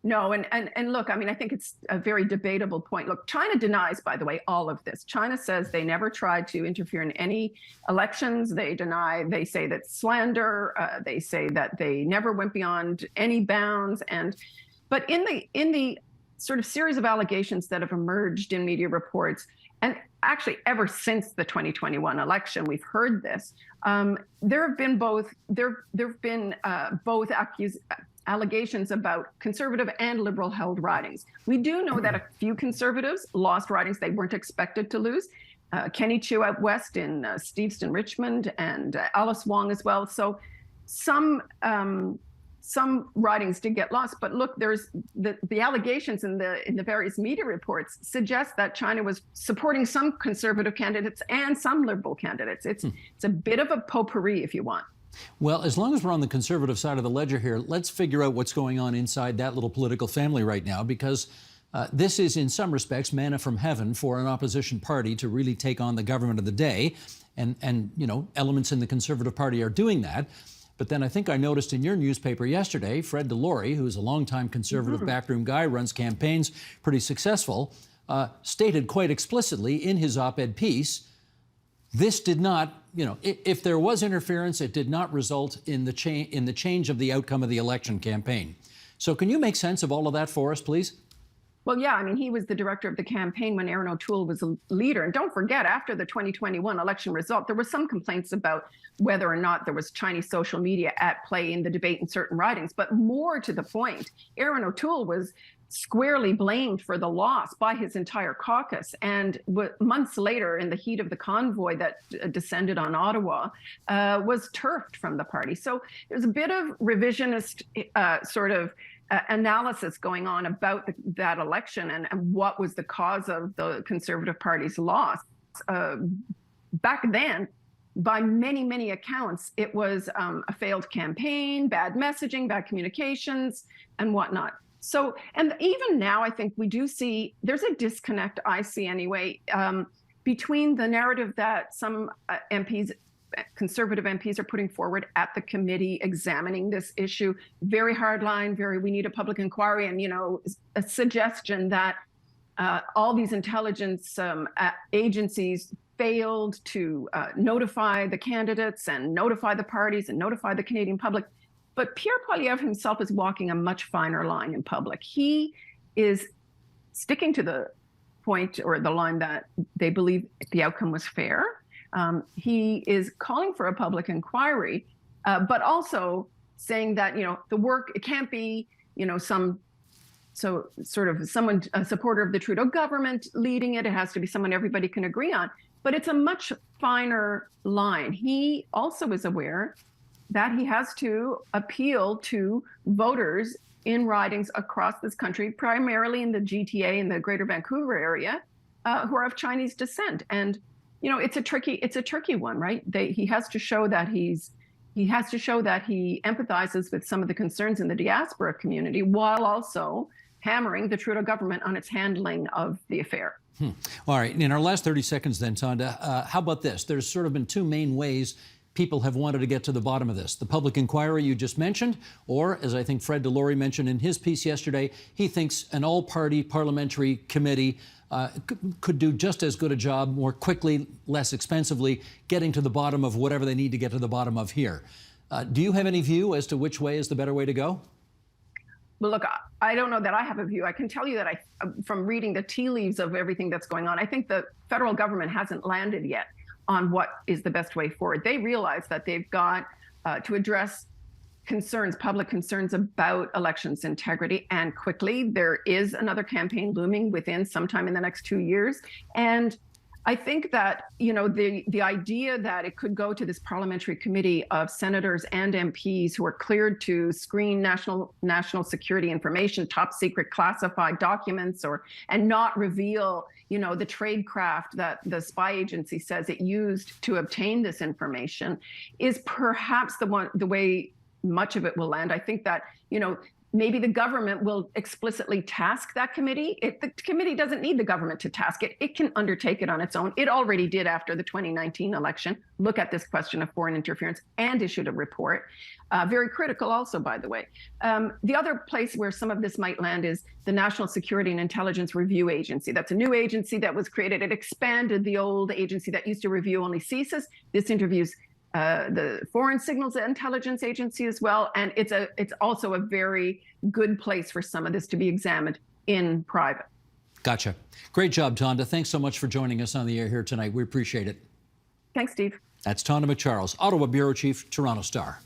No, and look, I mean, I think it's a very debatable point. Look, China denies, by the way, all of this. China says they never tried to interfere in any elections. They say that slander. They say that they never went beyond any bounds. But in the sort of series of allegations that have emerged in media reports, and actually ever since the 2021 election, we've heard this. There have been both allegations about Conservative and Liberal held ridings. We do know that a few Conservatives lost ridings they weren't expected to lose. Kenny Chiu out west in Steveston, Richmond, and Alice Wong as well. So some ridings did get lost. But look, there's the allegations in the various media reports suggest that China was supporting some Conservative candidates and some Liberal candidates. It's a bit of a potpourri, if you want. Well, as long as we're on the Conservative side of the ledger here, let's figure out what's going on inside that little political family right now, because this is, in some respects, manna from heaven for an opposition party to really take on the government of the day. And you know, elements in the Conservative Party are doing that. But then I think I noticed in your newspaper yesterday, Fred Delory, who's a longtime Conservative backroom guy, runs campaigns, pretty successful, stated quite explicitly in his op-ed piece, this did not, you know, if there was interference, it did not result in the change of the outcome of the election campaign. So can you make sense of all of that for us, please? Well, yeah, I mean, he was the director of the campaign when Erin O'Toole was a leader. And don't forget, after the 2021 election result, there were some complaints about whether or not there was Chinese social media at play in the debate in certain ridings. But more to the point, Erin O'Toole was squarely blamed for the loss by his entire caucus. And months later, in the heat of the convoy that descended on Ottawa, was turfed from the party. So there's a bit of revisionist analysis going on about that election and what was the cause of the Conservative Party's loss. Back then, by many, many accounts, it was a failed campaign, bad messaging, bad communications, and whatnot. So, and even now, I think we do see there's a disconnect, I see anyway, between the narrative that some MPs, Conservative MPs, are putting forward at the committee examining this issue, very hardline, we need a public inquiry, and, you know, a suggestion that all these intelligence agencies failed to notify the candidates and notify the parties and notify the Canadian public. But Pierre Poilievre himself is walking a much finer line in public. He is sticking to the point or the line that they believe the outcome was fair. He is calling for a public inquiry, but also saying that, you know, the work, it can't be, you know, someone, a supporter of the Trudeau government leading it. It has to be someone everybody can agree on. But it's a much finer line. He also is aware that he has to appeal to voters in ridings across this country, primarily in the GTA and the Greater Vancouver area, who are of Chinese descent. And, you know, it's a tricky one, right? He has to show that he empathizes with some of the concerns in the diaspora community, while also hammering the Trudeau government on its handling of the affair. All right. In our last 30 seconds then, Tonda, how about this? There's sort of been two main ways people have wanted to get to the bottom of this. The public inquiry you just mentioned, or, as I think Fred Delory mentioned in his piece yesterday, he thinks an all-party parliamentary committee could do just as good a job, more quickly, less expensively, getting to the bottom of whatever they need to get to the bottom of here. Do you have any view as to which way is the better way to go? Well, look, I don't know that I have a view. I can tell you that from reading the tea leaves of everything that's going on, I think the federal government hasn't landed yet on what is the best way forward. They realize that they've got to address concerns, public concerns about elections integrity, and quickly. There is another campaign looming within sometime in the next 2 years. And I think that, the idea that it could go to this parliamentary committee of senators and MPs who are cleared to screen national security information, top secret classified documents, and not reveal, the tradecraft that the spy agency says it used to obtain this information, is perhaps the way much of it will land. I think that, maybe the government will explicitly task that committee. The committee doesn't need the government to task it. It can undertake it on its own. It already did after the 2019 election, look at this question of foreign interference and issued a report. Very critical also, by the way. The other place where some of this might land is the National Security and Intelligence Review Agency. That's a new agency that was created. It expanded the old agency that used to review only CSIS. This interviews the Foreign Signals Intelligence Agency as well. And it's also a very good place for some of this to be examined in private. Gotcha. Great job, Tonda. Thanks so much for joining us on the air here tonight. We appreciate it. Thanks, Steve. That's Tonda MacCharles, Ottawa Bureau Chief, Toronto Star.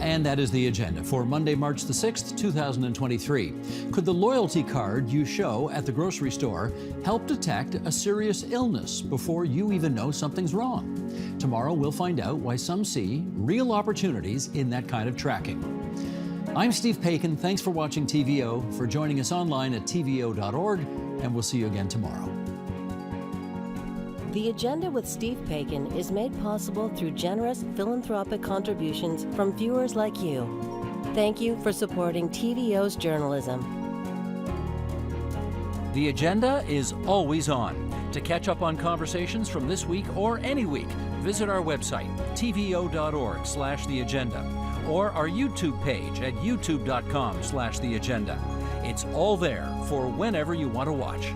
And that is the agenda for Monday, March the 6th, 2023. Could the loyalty card you show at the grocery store help detect a serious illness before you even know something's wrong? Tomorrow, we'll find out why some see real opportunities in that kind of tracking. I'm Steve Paikin. Thanks for watching TVO, for joining us online at TVO.org, and we'll see you again tomorrow. The Agenda with Steve Paikin is made possible through generous philanthropic contributions from viewers like you. Thank you for supporting TVO's journalism. The Agenda is always on. To catch up on conversations from this week or any week, visit our website, tvo.org/theagenda, or our YouTube page at youtube.com/theagenda. It's all there for whenever you want to watch.